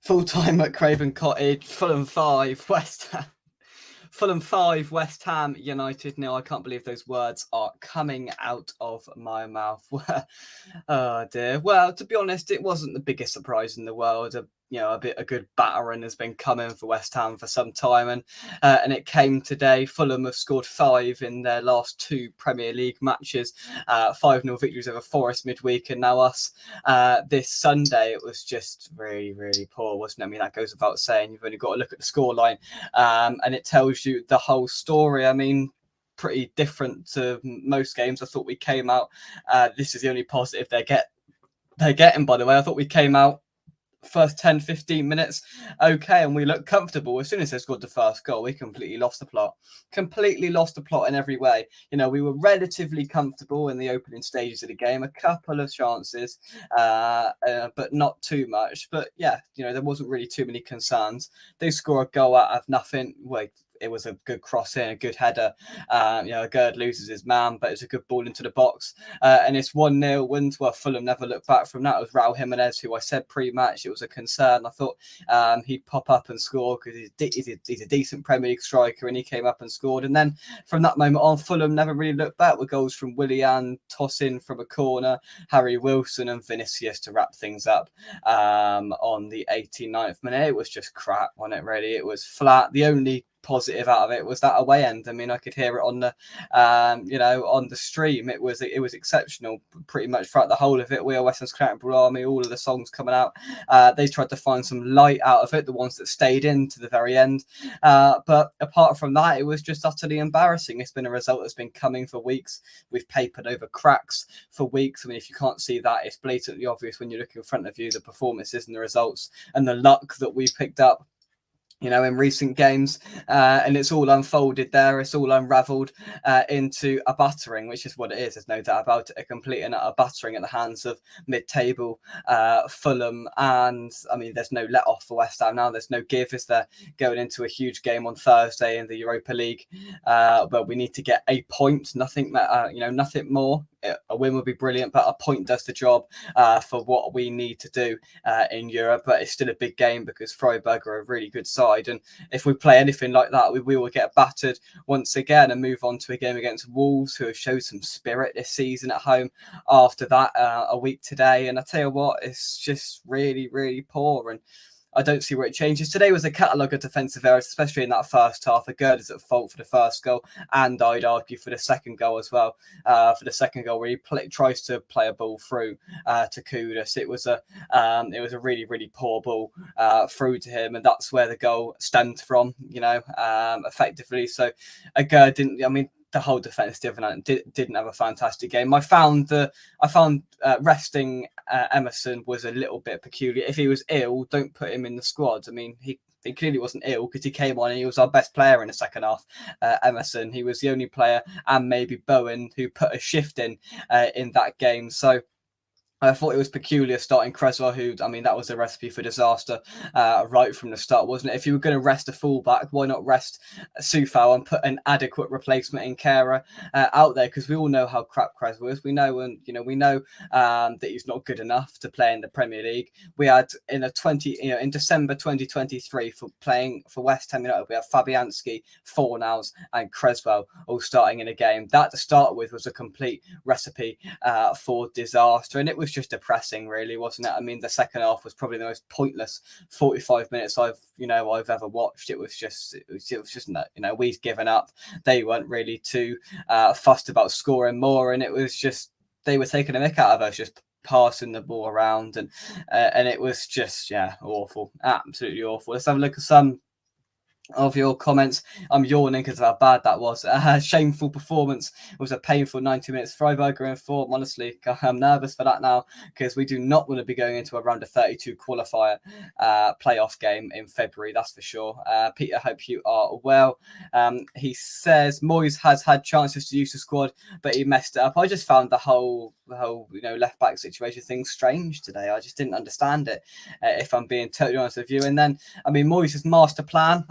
Full time at Craven Cottage, Fulham 5, West Ham. Fulham 5, West Ham United nil. I can't believe those words are coming out of my mouth. Oh dear. Well, to be honest, it wasn't the biggest surprise in the world. A good battering has been coming for West Ham for some time, and it came today. Fulham have scored 5 in their last 2 Premier League matches, 5-0 victories over Forest midweek, and now us this Sunday. It was just really, really poor, wasn't it? I mean, that goes without saying. You've only got to look at the scoreline, and it tells you the whole story. I mean, pretty different to most games. I thought we came out. This is the only positive they're getting, by the way. I thought we came out first 10-15 minutes okay, and we looked comfortable. As soon as they scored the first goal, we completely lost the plot in every way. We were relatively comfortable in the opening stages of the game, a couple of chances, but not too much. But yeah, there wasn't really too many concerns. They score a goal out of nothing. It was a good cross in, a good header. Gerd loses his man, but it's a good ball into the box. And it's 1-0 wins. Well, Fulham never looked back from that. It was Raul Jimenez, who I said pre-match it was a concern. I thought he'd pop up and score because he's a decent Premier League striker, and he came up and scored. And then from that moment on, Fulham never really looked back, with goals from Willian, toss-in from a corner, Harry Wilson and Vinicius to wrap things up on the 89th minute. It was just crap, wasn't it, really? It was flat. The only positive out of it was that away end. I mean, I could hear it on the on the stream. It was exceptional pretty much throughout the whole of it. We are West Ham's Incredible Army, all of the songs coming out, they tried to find some light out of it, the ones that stayed in to the very end, but apart from that, it was just utterly embarrassing. It's been a result that's been coming for weeks. We've papered over cracks for weeks. I mean, if you can't see that, it's blatantly obvious when you look in front of you, the performances and the results and the luck that we picked up in recent games, and it's all unfolded there. It's all unravelled into a battering, which is what it is. There's no doubt about it. A complete and utter battering at the hands of mid-table Fulham. And I mean, there's no let off for West Ham now. There's no give, is there, going into a huge game on Thursday in the Europa League, but we need to get a point. Nothing more. A win would be brilliant, but a point does the job for what we need to do in Europe. But it's still a big game because Freiburg are a really good side, and if we play anything like that, we will get battered once again and move on to a game against Wolves, who have showed some spirit this season at home. After that, a week today, and I tell you what, it's just really, really poor, and I don't see where it changes. Today was a catalogue of defensive errors, especially in that first half. Gerd is at fault for the first goal, and I'd argue for the second goal as well. For the second goal, where he tries to play a ball through to Kudus. It was a really, really poor ball through to him, and that's where the goal stemmed from. Effectively. So Gerd didn't. I mean, the whole defense didn't have a fantastic game. I found resting Emerson was a little bit peculiar. If he was ill, don't put him in the squad. I mean, he clearly wasn't ill because he came on and he was our best player in the second half. Emerson, he was the only player, and maybe Bowen, who put a shift in that game. So I thought it was peculiar starting Cresswell, who, I mean, that was a recipe for disaster right from the start, wasn't it? If you were going to rest a fullback, why not rest Sufal and put an adequate replacement in Kehrer out there? Because we all know how crap Cresswell is. We know, that he's not good enough to play in the Premier League. We had in December 2023 for playing for West Ham United, we had Fabianski, Fornals, and Cresswell all starting in a game. That to start with was a complete recipe for disaster, and it was just depressing, really, wasn't it? I mean, the second half was probably the most pointless 45 minutes I've ever watched. It was just we'd given up. They weren't really too fussed about scoring more, and it was just they were taking a mick out of us, just passing the ball around, and it was just awful, absolutely awful. Let's have a look at some of your comments. I'm yawning because of how bad that was. Shameful performance. It was a painful 90 minutes. Freiburg are in form. Honestly, I'm nervous for that now because we do not want to be going into a round of 32 qualifier playoff game in February, that's for sure. Peter, hope you are well. He says Moyes has had chances to use the squad, but he messed it up. I just found the whole left back situation thing strange today. I just didn't understand it, if I'm being totally honest with you. And then, I mean, Moyes' master plan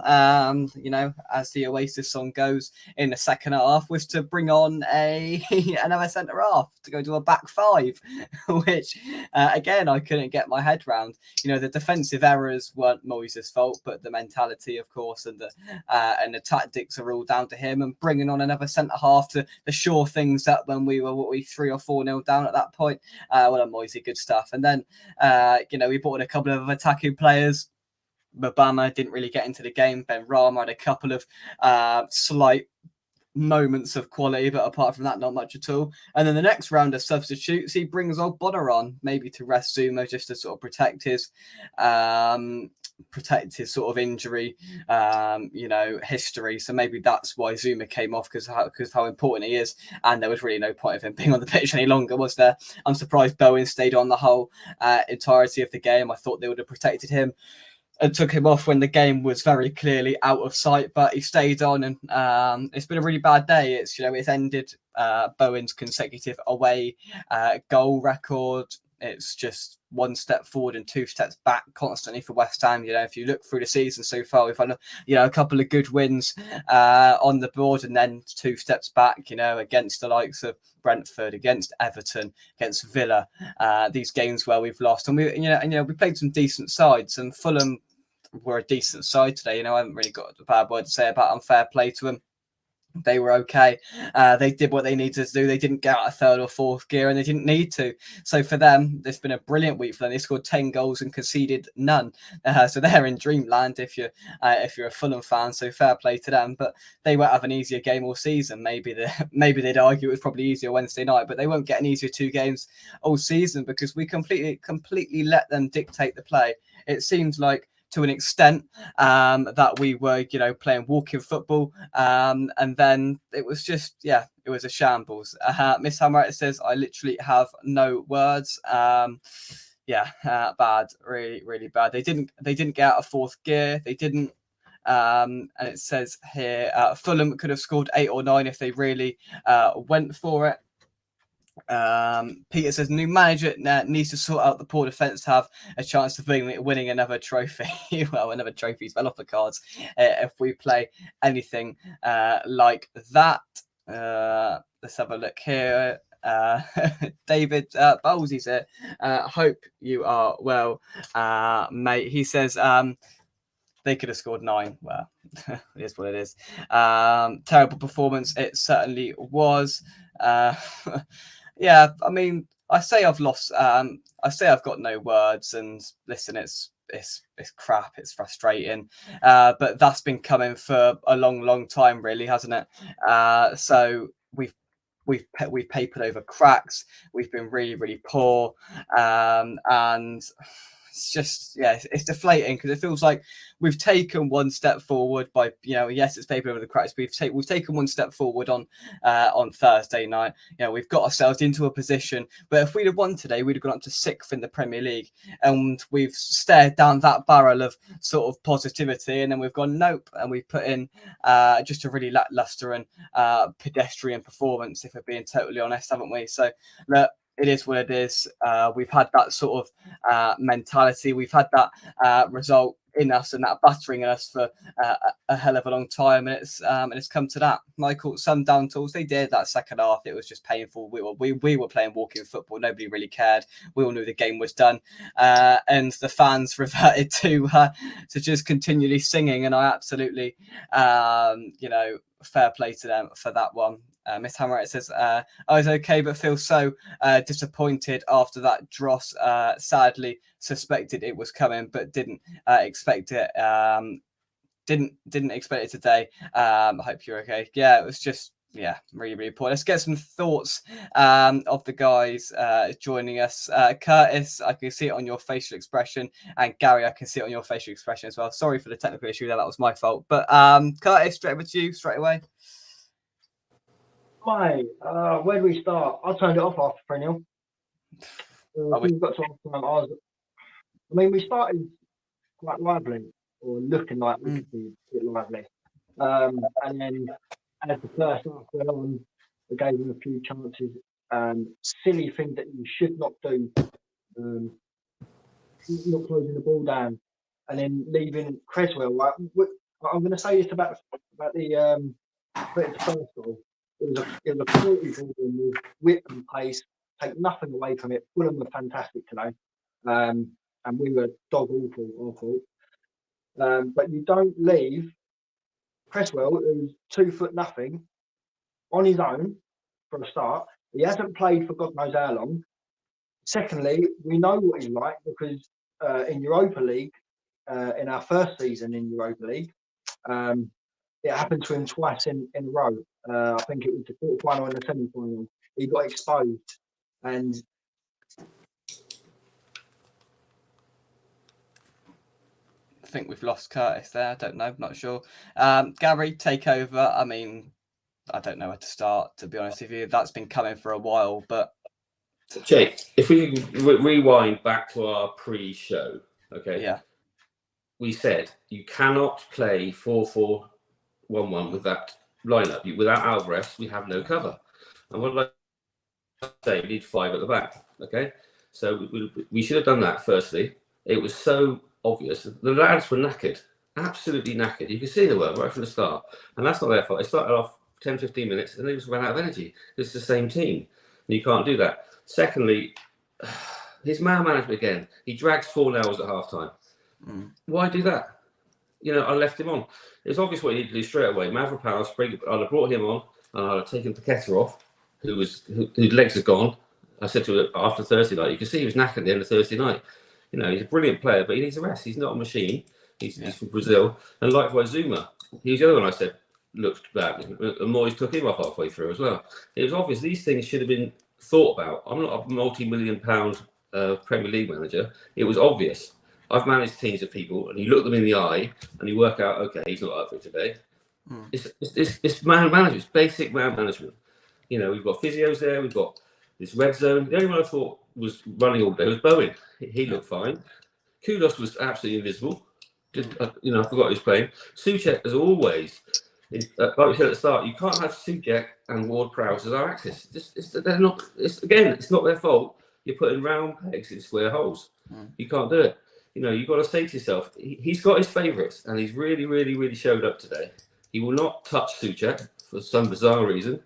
as the Oasis song goes in the second half, was to bring on another centre half to go to a back five, which again I couldn't get my head round. The defensive errors weren't Moyes' fault, but the mentality, of course, and the tactics are all down to him. And bringing on another centre half to shore things up when we were 3 or 4-0 down at that point. Well, Moisey, good stuff. And then we brought in a couple of attacking players. Mabama didn't really get into the game. Ben Rama had a couple of slight moments of quality, but apart from that, not much at all. And then the next round of substitutes, he brings old Bonner on, maybe to rest Zuma, just to sort of protect his sort of injury, history. So maybe that's why Zuma came off, because how important he is. And there was really no point of him being on the pitch any longer, was there? I'm surprised Bowen stayed on the whole entirety of the game. I thought they would have protected him and took him off when the game was very clearly out of sight, but he stayed on. And it's been a really bad day. It's ended Bowen's consecutive away goal record. It's just one step forward and 2 steps back constantly for West Ham. If you look through the season so far, we've had a couple of good wins on the board, and then 2 steps back, against the likes of Brentford, against Everton, against Villa. These games where we've lost, and we played some decent sides, and Fulham were a decent side today. I haven't really got a bad word to say about unfair play to them. They were okay. They did what they needed to do. They didn't get out of 3rd or 4th gear, and they didn't need to. So for them, it's been a brilliant week for them. They scored 10 goals and conceded none. So they're in dreamland if you're a Fulham fan. So fair play to them. But they won't have an easier game all season. Maybe they'd argue it was probably easier Wednesday night, but they won't get an easier 2 games all season, because we completely let them dictate the play. It seems like, to an extent, that we were, playing walking football. And then it was just, it was a shambles. Miss Hammer says, I literally have no words. Bad, really, really bad. They didn't get out of 4th gear. They didn't. And it says here, Fulham could have scored 8 or 9 if they really went for it. Peter says, new manager needs to sort out the poor defence to have a chance of winning another trophy. Well, another trophy's fell off the cards if we play anything like that. Let's have a look here. David Bowles's here. Hope you are well, mate. He says, they could have scored 9. Well, it is what it is. Terrible performance. It certainly was. I mean, I say I've lost. I say I've got no words. And listen, it's crap. It's frustrating. But that's been coming for a long time, really, hasn't it? So we've papered over cracks. We've been really, really poor. And it's just, it's deflating, because it feels like we've taken one step forward by, yes, it's paper over the cracks. We've taken one step forward on Thursday night. We've got ourselves into a position, but if we'd have won today, we'd have gone up to 6th in the Premier League, and we've stared down that barrel of sort of positivity, and then we've gone nope, and we've put in just a really lackluster and pedestrian performance, if we're being totally honest, haven't we? So look, it is what it is. We've had that sort of mentality. We've had that result in us and that battering in us for a hell of a long time, and it's come to that. Michael, some down tools, they did that second half. It was just painful. We were playing walking football. Nobody really cared. We all knew the game was done, and the fans reverted to just continually singing. And I absolutely, fair play to them for that one. Miss Hammerite says, I was okay, but feel so disappointed after that. Dross sadly suspected it was coming, but didn't expect it. Didn't expect it today. I hope you're okay. Yeah, it was just, really, really poor. Let's get some thoughts of the guys joining us. Curtis, I can see it on your facial expression, and Gary, I can see it on your facial expression as well. Sorry for the technical issue there, that was my fault. But Curtis, straight over to you straight away. Where do we start? I turned it off after 3-0. We've got to we started quite lively, or looking like we could be a bit lively. And then as the first half went on, we gave them a few chances. Silly things that you should not do. Not closing the ball down, and then leaving Creswell. I'm going to say this about the first goal. It was a quality ball with width and pace. Take nothing away from it. Fulham were fantastic today, and we were dog awful. But you don't leave Cresswell, who's 2'0", on his own for a start. He hasn't played for God knows how long. Secondly, we know what he's like because in Europa League, in our first season in Europa League, it happened to him twice in a row. I think it was the quarter-final and the semi-final. He got exposed, and I think we've lost Curtis there. I don't know. Not sure. Gary, take over. I mean, I don't know where to start, to be honest with you. That's been coming for a while, but... Jake, if we rewind back to our pre-show, okay? Yeah. We said you cannot play 4-4-1-1 with that lineup. Without Alvarez, we have no cover. And what did I say? We need 5 at the back, okay? So we should have done that, firstly. It was so obvious. The lads were knackered, absolutely knackered. You could see they were right from the start. And that's not their fault. They started off 10, 15 minutes and they just ran out of energy. It's the same team. And you can't do that. Secondly, his man management again. He drags 4 nails at half time. Why do that? You know, I left him on. It was obvious what he needed to do straight away. Mavropanos, I'd have brought him on and I'd have taken Paqueta off, whose legs are gone. I said to him after Thursday night, you can see he was knackered at the end of Thursday night. You know, he's a brilliant player, but he needs a rest. He's not a machine. He's from Brazil. And likewise, Zuma. He was the other one I said looked bad. And Moyes took him off halfway through as well. It was obvious these things should have been thought about. I'm not a multi-million-pound Premier League manager. It was obvious. I've managed teams of people, and you look them in the eye, and you work out, okay, he's not up for it today. It's man management. It's basic man management. You know, we've got physios there. We've got this red zone. The only one I thought was running all day was Bowen. He looked fine. Kudos was absolutely invisible. I forgot he was playing. Souček, as always, like we said at the start, you can't have Souček and Ward-Prowse as our axis. They're not. It's not their fault. You're putting round pegs in square holes. You can't do it. You know, you've got to say to yourself, he's got his favourites, and he's really, really, really showed up today. He will not touch Souček for some bizarre reason.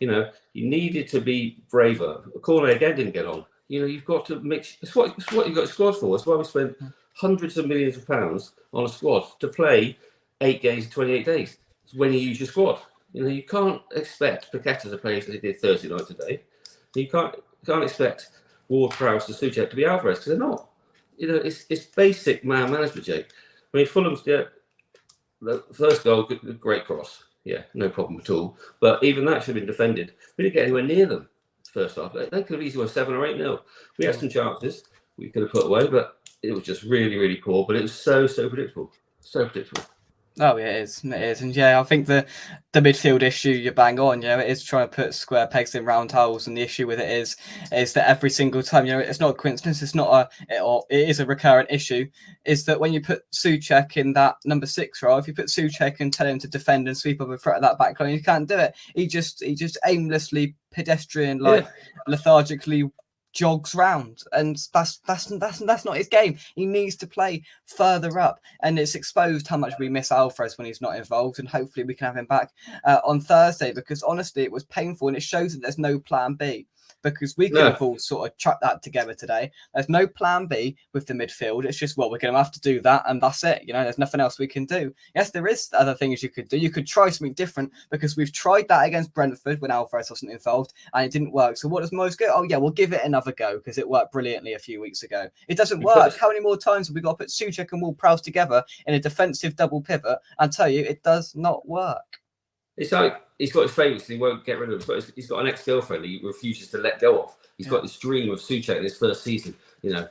You know, you needed to be braver. Cornet again didn't get on. You know, you've got to mix. It's what you've got a squad for. That's why we spent hundreds of millions of pounds on a squad to play 8 games in 28 days. It's when you use your squad. You know, you can't expect Paqueta to play as he did Thursday night today. You can't expect Ward-Prowse and Souček to be Alvarez because they're not. You know, it's basic man management, Jake. I mean, Fulham's the first goal, great cross. Yeah, no problem at all. But even that should have been defended. We didn't get anywhere near them first half. They could have easily won 7 or 8-0. We had some chances we could have put away, but it was just really, really poor. But it was so predictable. So predictable. Oh, yeah, it is. It is. And yeah, I think the midfield issue, you bang on, you know, it is trying to put square pegs in round holes. And the issue with it is that every single time, you know, it's not a coincidence, it is a recurrent issue, is that when you put Souček in that number 6 role, if you put Souček and tell him to defend and sweep up in front of that back line, you can't do it. He just aimlessly, pedestrian, lethargically jogs round, and that's not his game. He needs to play further up, and it's exposed how much we miss Alvarez when he's not involved, and hopefully we can have him back on Thursday, because honestly it was painful, and it shows that there's no plan B, because we could have all sort of chucked that together today. There's no plan B with the midfield. It's just, well, we're going to have to do that, and that's it. You know, there's nothing else we can do. Yes, there is other things you could do. You could try something different, because we've tried that against Brentford when Alvarez wasn't involved, and it didn't work. So what does Moyes go? Oh, yeah, we'll give it another go, because it worked brilliantly a few weeks ago. It doesn't work. How many more times have we got to put Souček and Ward-Prowse together in a defensive double pivot? And tell you, it does not work. It's like he's got his favourites and he won't get rid of them. He's got an ex-girlfriend he refuses to let go of. He's got this dream of Souček in his first season. You know,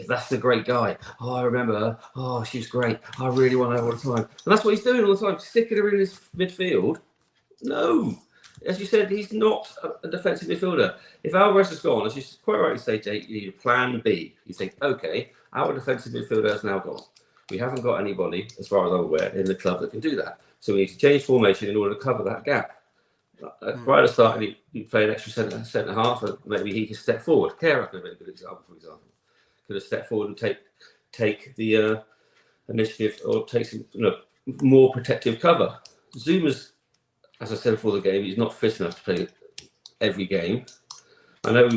that's the great guy. Oh, I remember her. Oh, she's great. I really want her all the time. And that's what he's doing all the time, sticking her in his midfield. No. As you said, he's not a defensive midfielder. If Alvarez is gone, as you quite rightly say, Jake, you need a plan B. You think, okay, our defensive midfielder has now gone. We haven't got anybody, as far as I'm aware, in the club that can do that. So we need to change formation in order to cover that gap. Right at the start, he played extra centre half, and maybe he could step forward. Kehrer could have been a good example, for example. Could have stepped forward and take the initiative, or take some, more protective cover. Zuma's, as I said before the game, he's not fit enough to play every game. I know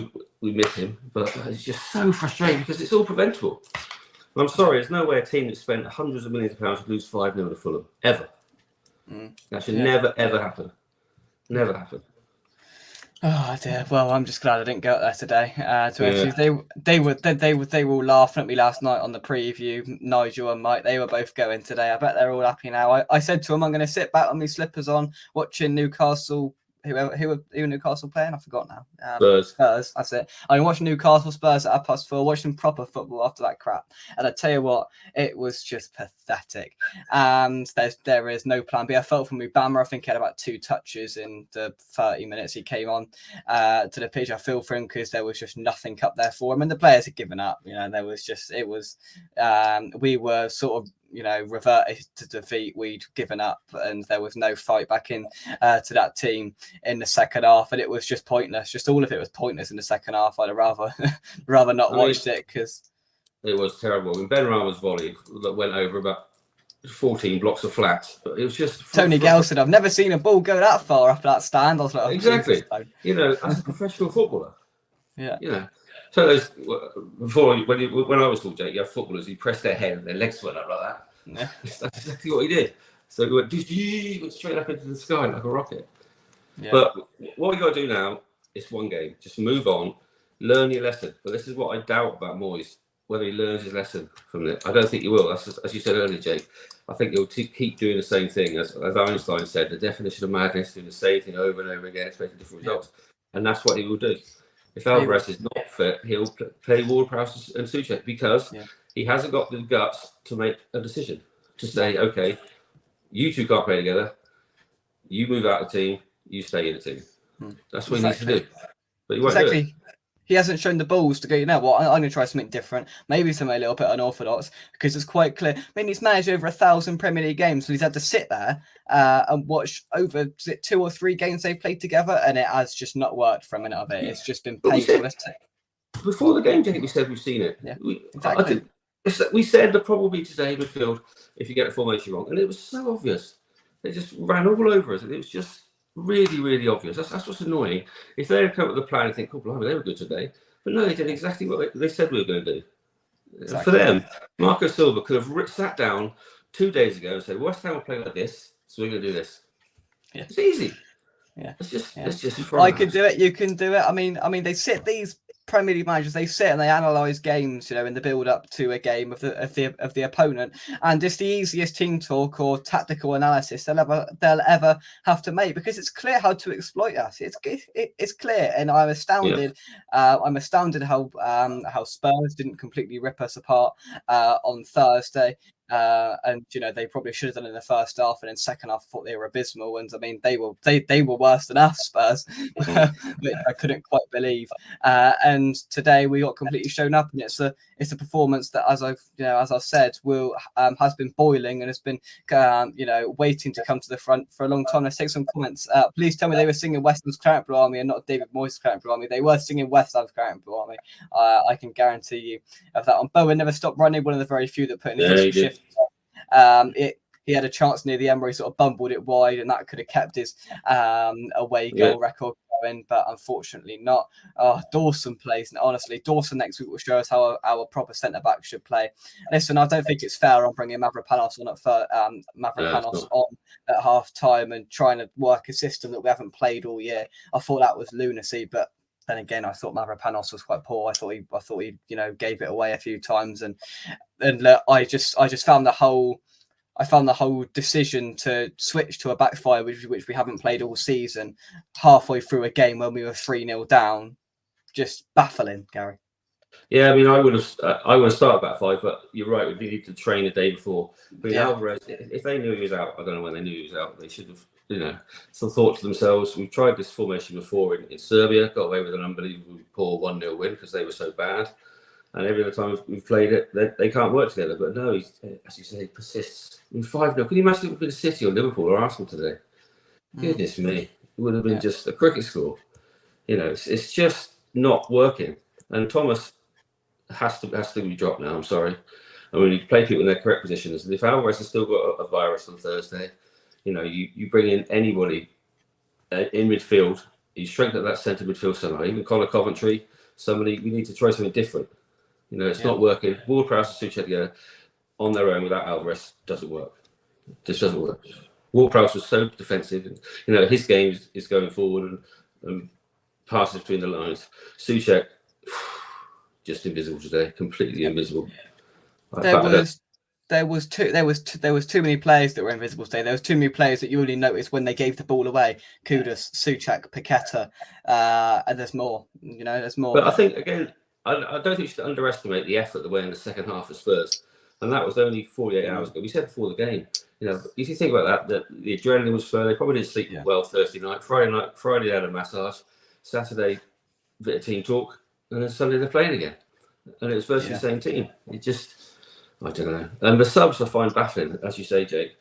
we miss him, but it's just so frustrating because it's all preventable. I'm sorry, there's no way a team that spent hundreds of millions of pounds would lose 5-0 to Fulham, ever. That should never, ever happen. Never happen. Oh dear. Well, I'm just glad I didn't go out there today. They were all laughing at me last night on the preview. Nigel and Mike, they were both going today. I bet they're all happy now. I said to them, I'm going to sit back with my slippers on, watching Newcastle. Who Newcastle playing? I forgot now. Spurs. That's it. I mean, watching Newcastle Spurs at 4:30, watching proper football after that crap. And I tell you what, it was just pathetic. And there is no plan B. I felt from Mubama, I think he had about 2 touches in the 30 minutes he came on to the pitch. I feel for him because there was just nothing up there for him, and the players had given up. There was just we were sort of reverted to defeat. We'd given up, and there was no fight back in to that team in the second half, and it was just pointless. Just all of it was pointless in the second half. I'd rather not watched it because it was terrible. I mean, Ben Rama's volley that went over about 14 blocks of flats, but it was just Tony Gale said, "I've never seen a ball go that far up that stand." I was like, oh, exactly. As a professional footballer, yeah. So those before when I was called Jake, you have footballers who press their head and their legs went up like that. Yeah. That's exactly what he did. So he went straight up into the sky like a rocket. Yeah. But what we got to do now is one game. Just move on, learn your lesson. But this is what I doubt about Moyes, whether he learns his lesson from it. I don't think he will. That's just, as you said earlier, Jake. I think he'll keep doing the same thing. As Einstein said, the definition of madness, doing the same thing over and over again, expecting different results. And that's what he will do. If Alvarez is not fit, he'll play Ward-Prowse and Souček because he hasn't got the guts to make a decision. To say, okay, you two can't play together. You move out of the team. You stay in the team. That's what he needs to do. But he won't do it. He hasn't shown the balls to go, I'm going to try something different. Maybe something a little bit unorthodox, because it's quite clear. I mean, he's managed over 1,000 Premier League games, so he's had to sit there and watch over 2 or 3 games they've played together, and it has just not worked for a minute of it. It's just been painful. Before the game, Jake, we said we've seen it. Yeah, exactly. We said the problem will be today midfield if you get the formation wrong, and it was so obvious. They just ran all over us, and it was just really, really obvious. That's what's annoying. If they had come up with a plan and think, oh, blimey, they were good today. But no, they did exactly what they said we were going to do. Exactly. For them, Marco Silva could have sat down 2 days ago and said, West Ham will play like this, so we're going to do this. Yeah. It's easy. Yeah. It's just I could do it, you can do it. I mean, they sit these Premier League managers, they sit and they analyse games, in the build up to a game of the opponent, and it's the easiest team talk or tactical analysis they'll ever have to make, because it's clear how to exploit us. It's clear, and I'm astounded. I'm astounded how Spurs didn't completely rip us apart on Thursday. And they probably should have done it in the first half, and in second half I thought they were abysmal. And I mean, they were worse than us, Spurs, which I couldn't quite believe. And today we got completely shown up, and it's a performance that, as I've said, has been boiling and has been waiting to come to the front for a long time. Let's take some comments. Please tell me they were singing West Ham's Claret Blue Army and not David Moyes' Claret Blue Army. They were singing West Ham's Claret Blue Army. I can guarantee you of that one. Bowen never stopped running, one of the very few that put in a shift. He had a chance near the end where he sort of bumbled it wide, and that could have kept his away goal record going, but unfortunately not. Dawson plays, and honestly, Dawson next week will show us how our proper centre back should play. Listen, I don't think it's fair on bringing Mavropanos on at half time and trying to work a system that we haven't played all year. I thought that was lunacy, but then again, I thought Mavropanos was quite poor. I thought he gave it away a few times, and I just found the whole decision to switch to a backfire, which we haven't played all season, halfway through a game when we were 3-0 down, just baffling, Gary. Yeah, I mean, I would have started back 5, but you're right. We needed to train the day before. But Alvarez, if they knew he was out, I don't know when they knew he was out. They should have, still thought to themselves, we've tried this formation before in Serbia, got away with an unbelievably poor 1-0 win because they were so bad. And every other time we've played it, they can't work together. But no, as you say, he persists. In 5-0, can you imagine if it had been City or Liverpool or Arsenal today? Goodness me, it would have been just a cricket score. It's just not working. And Thomas has to be dropped now. I'm sorry. And we need to play people in their correct positions. And if Alvarez has still got a virus on Thursday, you bring in anybody in midfield, you strengthen that centre midfield somehow. Even Connor Coventry, we need to try something different. It's not working. Ward-Prowse and Souček together on their own without Alvarez doesn't work. Just doesn't work. Ward-Prowse was so defensive, and his game is going forward and passes between the lines. Souček, just invisible today, completely invisible. There was too many players that were invisible today. There was too many players that you only noticed when they gave the ball away. Kudus, Souček, Paqueta, and there's more. There's more. But I think again, I don't think you should underestimate the effort that went in the second half of Spurs, and that was only 48 hours ago. We said before the game. If you think about that the adrenaline was flowing. They probably didn't sleep well Thursday night. Friday they had a massage. Saturday, bit of team talk, and then Sunday they're playing again, and it was versus the same team. I don't know. And the subs I find baffling, as you say, Jake.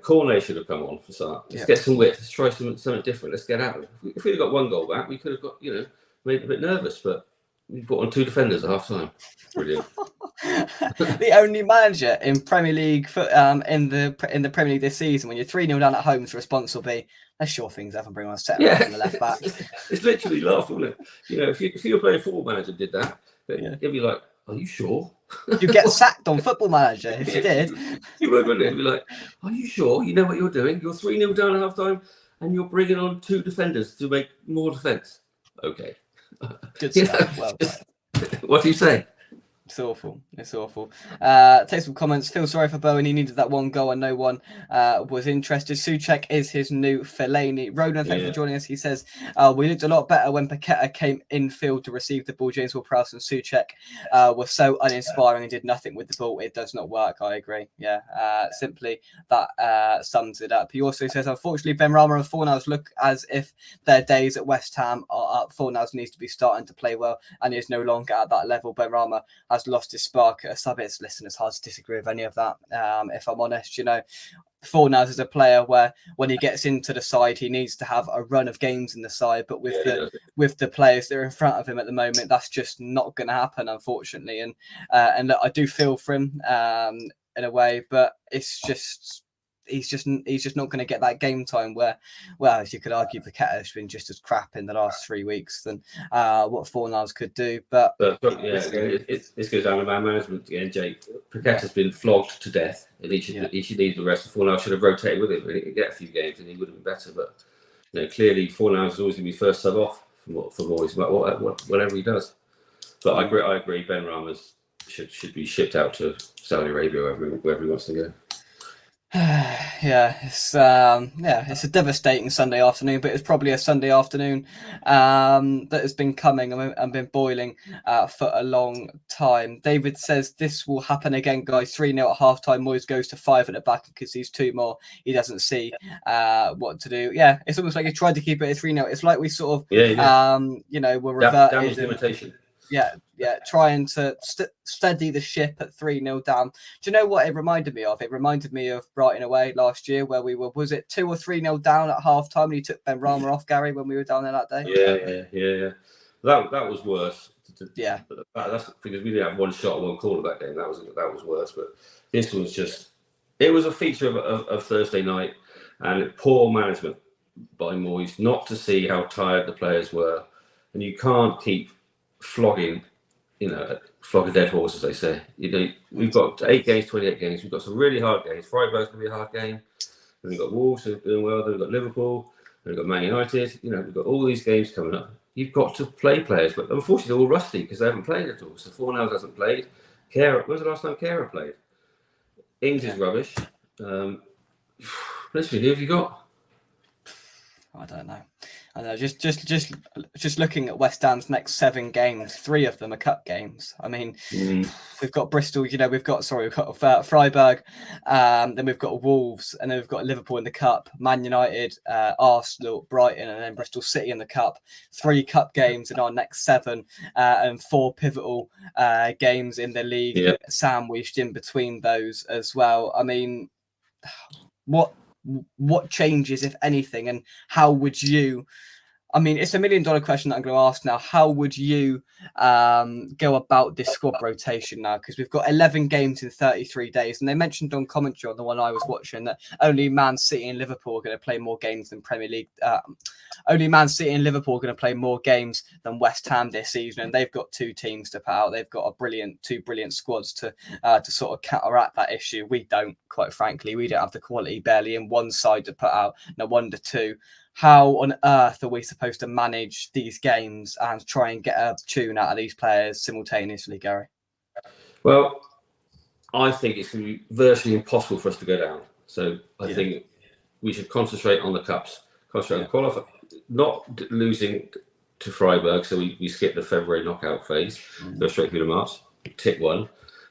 Cornet should have come on for start. Let's get some width. Let's try something different. Let's get out. If we'd have got one goal back, we could have got made a bit nervous, but we put on 2 defenders at half time. Brilliant. The only manager in Premier League in the Premier League this season, when you're 3-0 down at home, is responsible to be let's shore things up and bring on a set on the left back. It's literally laughable, isn't it? If you were playing Football Manager did that, it'd be like, are you sure? You'd get sacked on Football Manager if you did. You would, wouldn't it? It'd be like, are you sure? You know what you're doing? You're 3-0 down at half time and you're bringing on 2 defenders to make more defence. Okay. Good stuff. Well done. What do you say? It's awful. Take some comments. Feel sorry for Bowen. He needed that one goal and no one was interested. Souček is his new Fellaini. Ronan, thanks for joining us. He says, we looked a lot better when Paqueta came infield to receive the ball. James Ward-Prowse and Souček were so uninspiring and did nothing with the ball. It does not work. I agree. Yeah, simply that sums it up. He also says, unfortunately, Benrahma and Fornals look as if their days at West Ham are up. Fornals needs to be starting to play well and he is no longer at that level. Benrahma has lost his spark at a sub. Listen, it's hard to disagree with any of that. If I'm honest, Fornals is a player where when he gets into the side, he needs to have a run of games in the side. But with the players that are in front of him at the moment, that's just not going to happen, unfortunately. And look, I do feel for him in a way, but it's just. He's just not going to get that game time where, well, as you could argue, Paqueta has been just as crap in the last 3 weeks than what Fornals could do. But this goes down to man management again, Jake. Paqueta's been flogged to death, and he should need the rest. Fornals should have rotated with him. He could get a few games, and he would have been better. But clearly, Fornals is always going to be first sub off for Moyes, whatever he does. But I agree. Benrahma should be shipped out to Saudi Arabia or wherever he wants to go. It's a devastating Sunday afternoon, but it's probably a Sunday afternoon that has been coming and been boiling for a long time. David says this will happen again, guys. 3-0 at half-time. Moyes goes to 5 at the back because he's 2 more. He doesn't see what to do. Yeah, it's almost like he tried to keep it at 3-0. It's like we sort of, we're reverted. Damage limitation. Trying to steady the ship at 3-0 down. Do you know what it reminded me of? It reminded me of Brighton away last year where we were, was it 2 or 3-0 down at half time and he took Benrahma off, Gary, when we were down there that day? Yeah. That was worse. Yeah. That's because we didn't have one shot, one corner that game. That was worse. But this was just, it was a feature of Thursday night and poor management by Moyes not to see how tired the players were. And you can't keep flogging a dead horse, as they say. We've got 8 games, 28 games. We've got some really hard games. Freiburg's going to be a hard game. And we've got Wolves who are doing well. Then we've got Liverpool. And we've got Man United. We've got all these games coming up. You've got to play players, but unfortunately they're all rusty because they haven't played at all. So Fornals hasn't played. Kehrer, when was the last time Kehrer played? Ings is rubbish. Literally, who have you got? I don't know. Just looking at West Ham's next 7 games, 3 of them are cup games. I mean, we've got Bristol. We've got Freiburg, then we've got Wolves, and then we've got Liverpool in the cup, Man United, Arsenal, Brighton, and then Bristol City in the cup. 3 cup games in our next 7, and 4 pivotal games in the league sandwiched in between those as well. I mean, what changes, if anything, and how would you I mean, it's $1 million question that I'm going to ask now. How would you go about this squad rotation now? Because we've got 11 games in 33 days. And they mentioned on commentary on the one I was watching that only Man City and Liverpool are going to play more games than Premier League. Only Man City and Liverpool are going to play more games than West Ham this season. And they've got 2 teams to put out. They've got two brilliant squads to sort of counteract that issue. We don't, quite frankly. We don't have the quality barely in one side to put out. No wonder 2. How on earth are we supposed to manage these games and try and get a tune out of these players simultaneously, Gary? Well, I think it's going to be virtually impossible for us to go down. So I think we should concentrate on the cups, concentrate on qualify, not losing to Freiburg. So we skip the February knockout phase, go straight through to March, tick 1.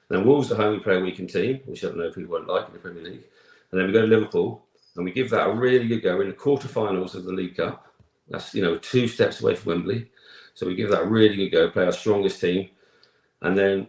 Then Wolves at home, we play a weakened team, which I don't know if people won't like in the Premier League. And then we go to Liverpool. And we give that a really good go in the quarterfinals of the League Cup. That's 2 steps away from Wembley. So we give that a really good go, play our strongest team. And then,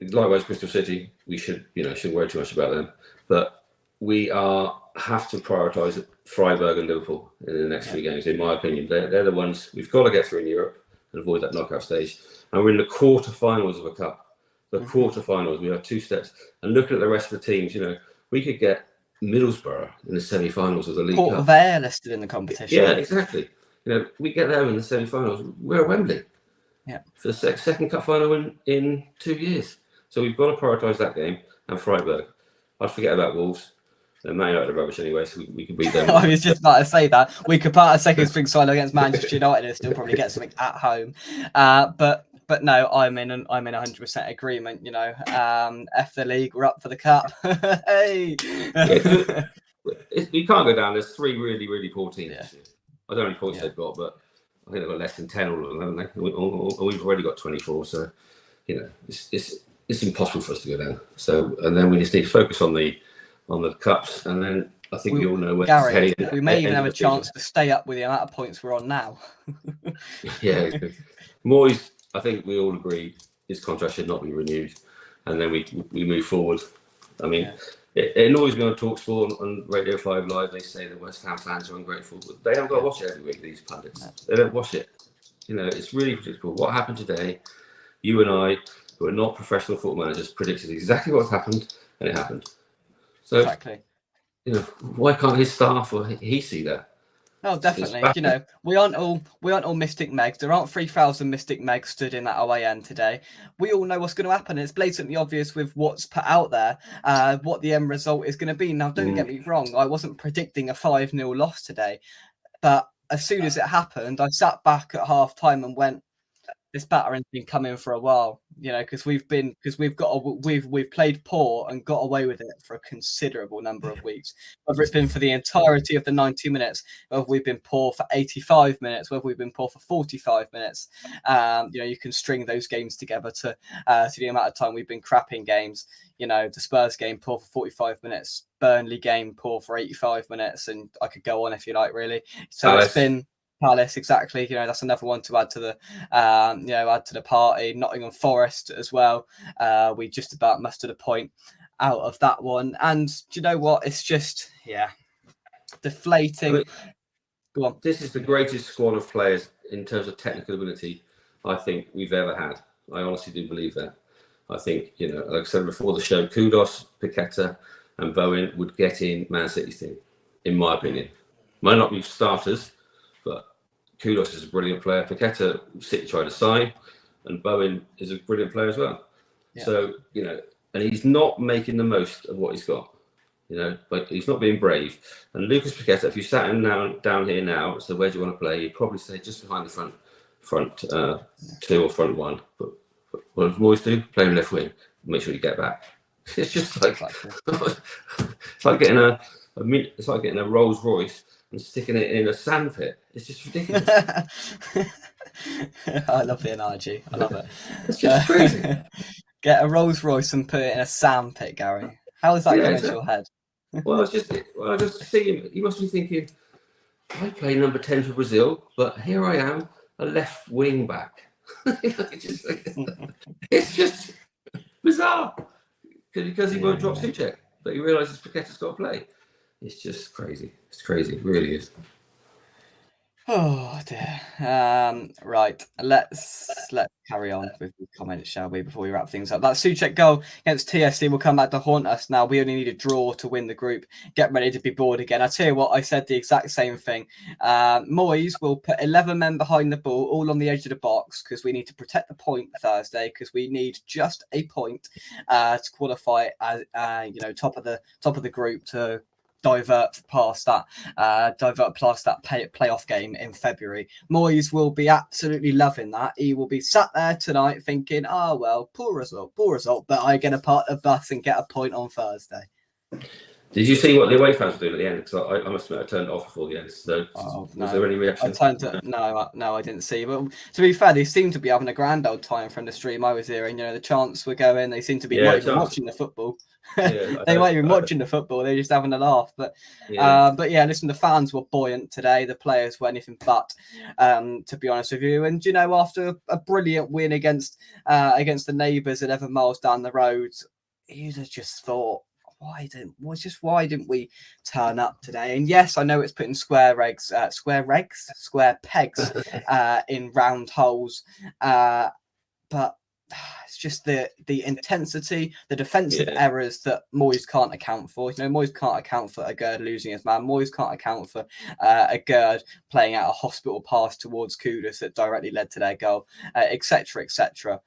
likewise, Bristol City, we shouldn't worry too much about them. But we have to prioritise Freiburg and Liverpool in the next 3 games, in my opinion. They're the ones we've got to get through in Europe and avoid that knockout stage. And we're in the quarterfinals of a cup. The quarterfinals, we have 2 steps. And looking at the rest of the teams, we could get Middlesbrough in the semi-finals of the League Cup. They're listed in the competition. Yeah, exactly. We get them in the semi-finals. We're at Wembley. Yeah. For the second cup final in 2 years. So we've got to prioritise that game and Freiburg. I'd forget about Wolves. They're Man United are rubbish anyway, so we can beat them. I was just about to say that. We could part a second string side against Manchester United and still probably get something at home. But no, I'm in 100% agreement. F the league, we're up for the cup. Hey, we can't go down. There's 3 really, really poor teams. Yeah. I don't know how many points they've got, but I think they've got less than 10 all of them, haven't they? We've already got 24, so it's impossible for us to go down. So, and then we just need to focus on the cups, and then I think we all know where Gary, it's heading. we may even have a chance to stay up with the amount of points we're on now. Yeah, Moyes, I think we all agree his contract should not be renewed, and then we move forward. I mean, it annoys me on TalkSport on Radio 5 Live. They say that West Ham fans are ungrateful, but they haven't got to watch it every week. These pundits, they don't watch it. It's really predictable. What happened today? You and I, who are not professional football managers, predicted exactly what's happened, and it happened. So, exactly. Why can't his staff or he see that? No, definitely. We aren't all Mystic Megs. There aren't 3,000 Mystic Megs stood in that away end today. We all know what's going to happen. It's blatantly obvious with what's put out there, what the end result is going to be. Now, don't get me wrong. I wasn't predicting a 5-0 loss today, but as soon as it happened, I sat back at half time and went, this battering's been coming for a while, because we've played poor and got away with it for a considerable number of weeks. Whether it's been for the entirety of the 90 minutes, whether we've been poor for 85 minutes, whether we've been poor for 45 minutes, you can string those games together to the amount of time we've been crapping games. The Spurs game poor for 45 minutes, Burnley game poor for 85 minutes, and I could go on if you like, really. So It's been. Palace, exactly. That's another one to add to the party. Nottingham Forest as well. We just about mustered a point out of that one. And do you know what? It's just deflating. Go on. This is the greatest squad of players in terms of technical ability I think we've ever had. I honestly do believe that. I think, like I said before the show, Kudos, Paqueta and Bowen would get in Man City's team, in my opinion. Might not be starters, but Kudos is a brilliant player. Paqueta, City tried to sign, and Bowen is a brilliant player as well. Yeah. So, and he's not making the most of what he's got, but he's not being brave. And Lucas Paqueta, if you sat him down here now, so where do you want to play? He'd probably say just behind the front 2 or front 1. But what does Moyes do? Play him left wing. Make sure you get back. It's just like it's like getting a Rolls Royce and sticking it in a sand pit. It's just ridiculous. I love the analogy. I love it. It's just crazy. Get a Rolls Royce and put it in a sand pit, Gary. How is that going into your head? Well, I just see him. He must be thinking, I play number 10 for Brazil, but here I am, a left wing back. It's just bizarre. Because he won't drop Suchek, but he realises Paqueta's got to play. It's just crazy. It's crazy. It really is. Oh dear. Right. Let's carry on with the comments, shall we, before we wrap things up. That Souček goal against TSC will come back to haunt us now. We only need a draw to win the group. Get ready to be bored again. I tell you what, I said the exact same thing. Moyes will put 11 men behind the ball, all on the edge of the box, because we need to protect the point Thursday, because we need just a point to qualify as top of the group to divert past that playoff game in February. Moyes will be absolutely loving that. He will be sat there tonight thinking, oh well, poor result, but I get a part of bus and get a point on Thursday. Did you see what the away fans were doing at the end? Because I must admit, I turned it off before the end. So was there any reaction? No, I didn't see. But to be fair, they seemed to be having a grand old time from the stream I was hearing. The chants were going. They seemed to be not even watching the football. Yeah, they weren't even watching the football. They're just having a laugh. But listen, the fans were buoyant today. The players were anything but, to be honest with you. And after a brilliant win against the neighbours 11 miles down the road, you'd have just thought, why didn't we turn up today? And yes, I know it's putting square pegs in round holes, but it's just the intensity, the defensive errors that Moyes can't account for. Moyes can't account for Agard losing his man. Moyes can't account for Agard playing out a hospital pass towards Kudus that directly led to their goal, etc., etc.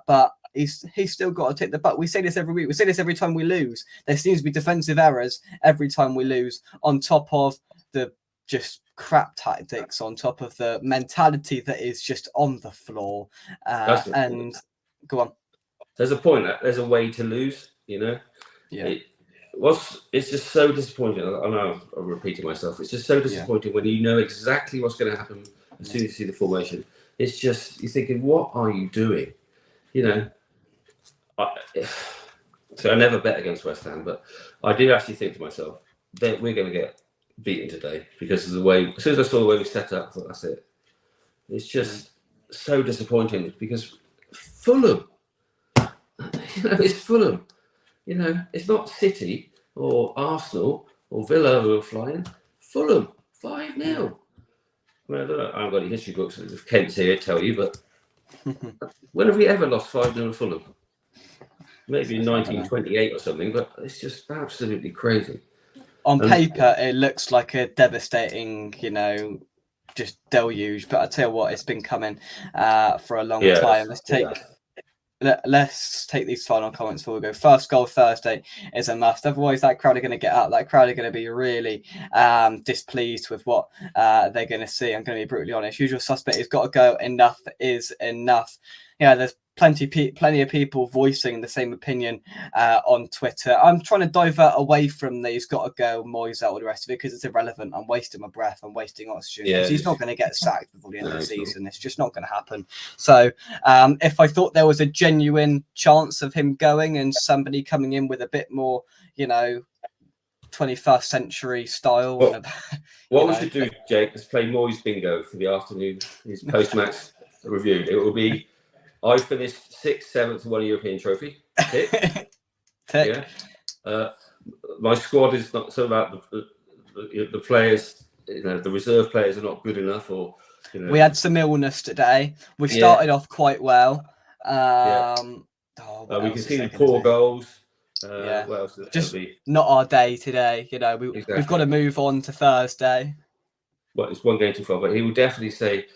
But he's still got to take the butt. We say this every week. We say this every time we lose. There seems to be defensive errors every time we lose, on top of the just crap tactics, on top of the mentality that is just on the floor. And go on. There's a point. There's a way to lose. Yeah. It's just so disappointing. I know I'm repeating myself. It's just so disappointing when you know exactly what's going to happen as soon as you see the formation. It's just, you're thinking, what are you doing? So I never bet against West Ham, but I did actually think to myself that we're going to get beaten today because of the way. As soon as I saw the way we set up, I thought, that's it. It's just so disappointing because Fulham, it's Fulham. It's not City or Arsenal or Villa who are flying. Fulham, 5-0. I mean, I don't know. I haven't got any history books. If Kent's here, tell you, but when have we ever lost 5-0 to Fulham? Maybe in 1928 or something, but it's just absolutely crazy. On paper, it looks like a devastating, just deluge. But I tell you what, it's been coming for a long time. Let's take these final comments before we go. First goal Thursday is a must. Otherwise, that crowd are going to get up. That crowd are going to be really displeased with what they're going to see. I'm going to be brutally honest. Usual suspect has got to go. Enough is enough. There's plenty of people voicing the same opinion on Twitter. I'm trying to divert away from the he's got to go, Moyes out, all the rest of it, because it's irrelevant. I'm wasting my breath. I'm wasting oxygen. He's not going to get sacked before the end of the season. It's just not going to happen. So if I thought there was a genuine chance of him going and somebody coming in with a bit more, 21st century style. What we should do, Jake, is play Moyes bingo for the afternoon. His post-match review. It will be, I finished 6th, 7th, won a European trophy. Tick. Tick. Yeah. My squad is not so about the players. The reserve players are not good enough, or we had some illness today. We started off quite well. We can see the poor goals. What else just not our day today. We've got to move on to Thursday. Well, it's one game too far, but he will definitely say,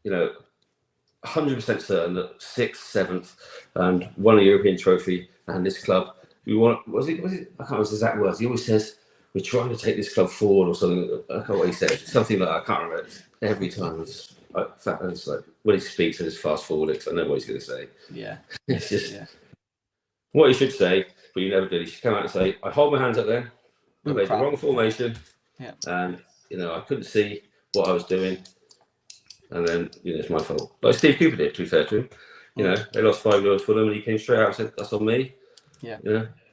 100% certain that 6th, 7th, and won a European trophy, and this club, we want. Was it? I can't remember his exact words. He always says, "We're trying to take this club forward," or something. I can't remember what he says. Something like that. I can't remember. Every time, it's like when he speaks and it's fast forwarded, because I know what he's going to say. Yeah, it's just what he should say, but you never did. He should come out and say, "I hold my hands up there. I made the wrong formation, and I couldn't see what I was doing." And then, it's my fault. Like Steve Cooper did, to be fair to him. They lost 5-0 for them and he came straight out and said, that's on me. Yeah.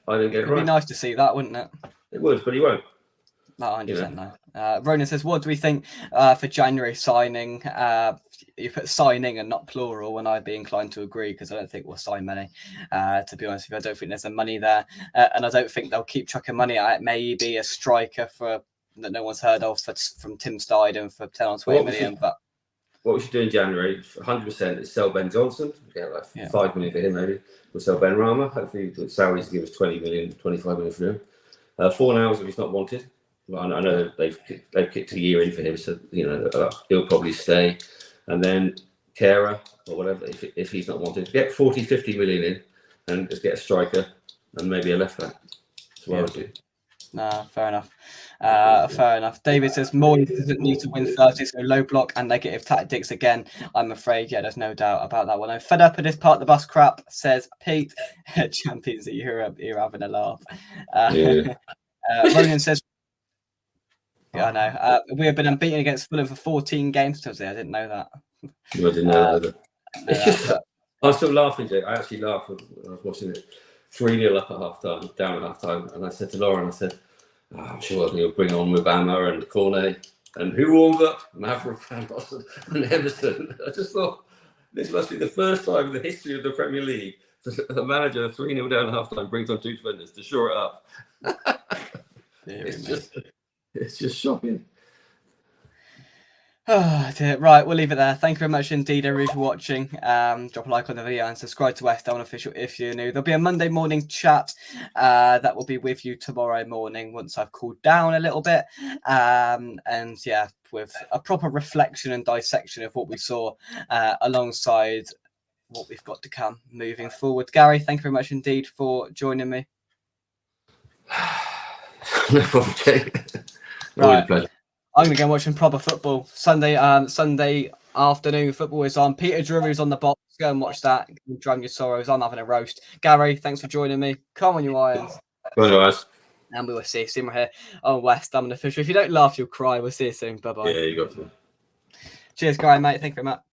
I didn't get it right. It'd be nice to see that, wouldn't it? It would, but he won't. No, 100% no. Ronan says, what do we think for January signing? You put signing and not plural, and I'd be inclined to agree because I don't think we'll sign many. To be honest with you, I don't think there's the money there. And I don't think they'll keep chucking money at it. Maybe a striker for that no one's heard of from Tim Steiden for 10 or 20 million. But what we should do in January, 100%, is sell Ben Johnson. We'll get like 5 million for him, maybe. We'll sell Ben Rama. Hopefully, the salaries give us 20 million, 25 million for him. Fornals if he's not wanted. Well, I know they've kicked a year in for him, so he'll probably stay. And then Kera or whatever, if he's not wanted, get 40, 50 million in, and just get a striker and maybe a left back. That's what I would do. Nah, fair enough. Fair enough. David says Morley doesn't need to win 30, so low block and negative tactics again. I'm afraid, there's no doubt about that one. I'm fed up with this part of the bus crap, says Pete. Champions of Europe, you're having a laugh. Ronan says, I know. We have been unbeaten against Fulham for 14 games. I didn't know that. I didn't know that either. I'm still laughing, Jake. I actually laughed when I was watching it. 3-0 up at half-time, down at half-time. And I said to Lauren, I'm sure he'll bring on Mubama and Cornet. And who warms up? Maverick and Emerson. I just thought, this must be the first time in the history of the Premier League that a manager 3-0 down at half-time brings on 2 defenders to shore it up. It's just shocking. Oh dear. Right, we'll leave it there. Thank you very much indeed, everybody, for watching. Drop a like on the video and subscribe to West Ham Official if you're new. There'll be a Monday morning chat that will be with you tomorrow morning once I've cooled down a little bit. With a proper reflection and dissection of what we saw alongside what we've got to come moving forward. Gary, thank you very much indeed for joining me. No problem, Jake. Right. I'm going to go watching proper football. Sunday afternoon football is on. Peter Drury's on the box. Go and watch that. Drown your sorrows. I'm having a roast. Gary, thanks for joining me. Come on, you Irons. Go on, guys. And we will see you soon. We're here on West Ham Official. If you don't laugh, you'll cry. We'll see you soon. Bye-bye. Yeah, you got to. Cheers, Gary, mate. Thank you very much.